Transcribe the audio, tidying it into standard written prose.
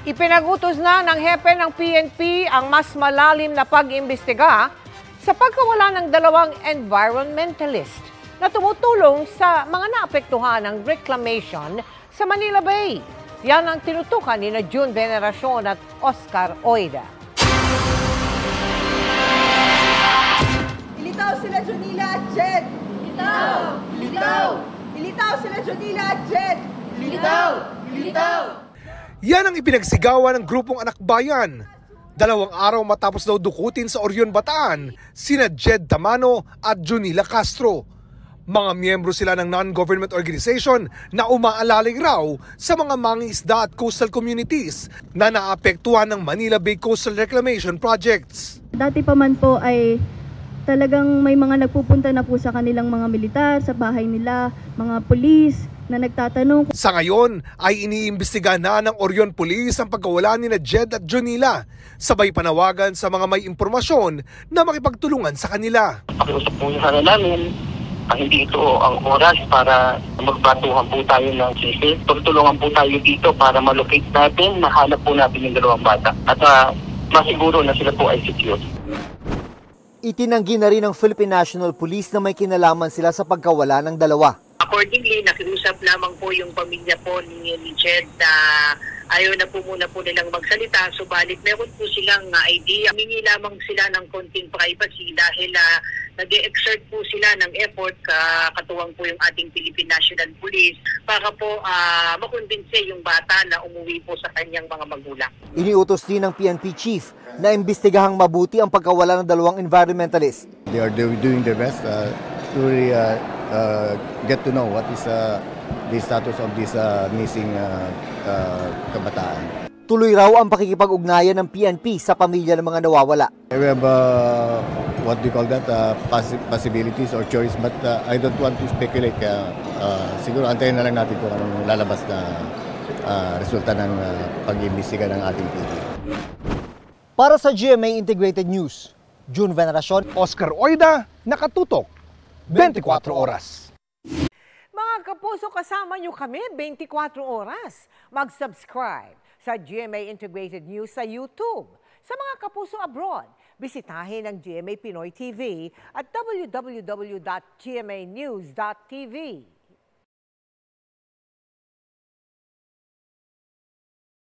Ipinagutos na ng hepe ng PNP ang mas malalim na pag-imbestiga sa pagkawala ng dalawang environmentalist na tumutulong sa mga naapektuhan ng reclamation sa Manila Bay. Yan ang tinutukan ni June Veneracion at Oscar Oida. Ilitaw sila Jonila at Jed! Ilitaw! Ilitaw! Ilitaw sila Jonila at Jed! Ilitaw! Ilitaw! Yan ang ipinagsigawan ng grupong Anak Bayan. 2 araw matapos daw dukutin sa Orion, Bataan, sina Jed Tamano at Jonila Castro. Mga miyembro sila ng non-government organization na umaalalay raw sa mga mangingisda at coastal communities na naapektuhan ng Manila Bay Coastal Reclamation Projects. Dati pa man po ay talagang may mga nagpupunta na po sa kanilang mga militar, sa bahay nila, mga pulis na nagtatanong. Sa ngayon ay iniimbestiga na ng Orion Police ang pagkawala ni Jed at Jonila, sabay panawagan sa mga may impormasyon na makipagtulungan sa kanila. Pakiusap po sana namin, hindi ito ang oras para magbatuhan po tayo ng sisi. Tutulungan po tayo dito para malocate natin, mahanap po natin yung 2 bata at masiguro na sila po ay secure. Itinanggi na rin ng Philippine National Police na may kinalaman sila sa pagkawala ng dalawa. Accordingly, nakiusap lamang po yung pamilya po ni Jed na ayaw na po muna po nilang magsalita. Subalit meron po silang idea. Humingi lamang sila ng konting privacy dahil nag-e-exert po sila ng effort, katuwang po yung ating Philippine National Police, para po makumbinse yung bata na umuwi po sa kanyang mga magulang. Iniutos din ng PNP chief na imbestigahang mabuti ang pagkawala ng 2 environmentalist. They are doing their best to really get to know what is the status of this missing kabataan. Tuloy raw ang pakikipag-ugnayan ng PNP sa pamilya ng mga nawawala. We have what do you call that, possibilities or choice, but I don't want to speculate. Siguro antayin na lang natin kung anong lalabas na resulta ng pag-imbestiga ng ating PNP. Para sa GMA Integrated News, June Veneracion, Oscar Oida, nakatutok 24 oras. Mga kapuso, kasama nyo kami 24 oras. Mag-subscribe sa GMA Integrated News sa YouTube. Sa mga kapuso abroad, bisitahin ang GMA Pinoy TV at www.gmanews.tv.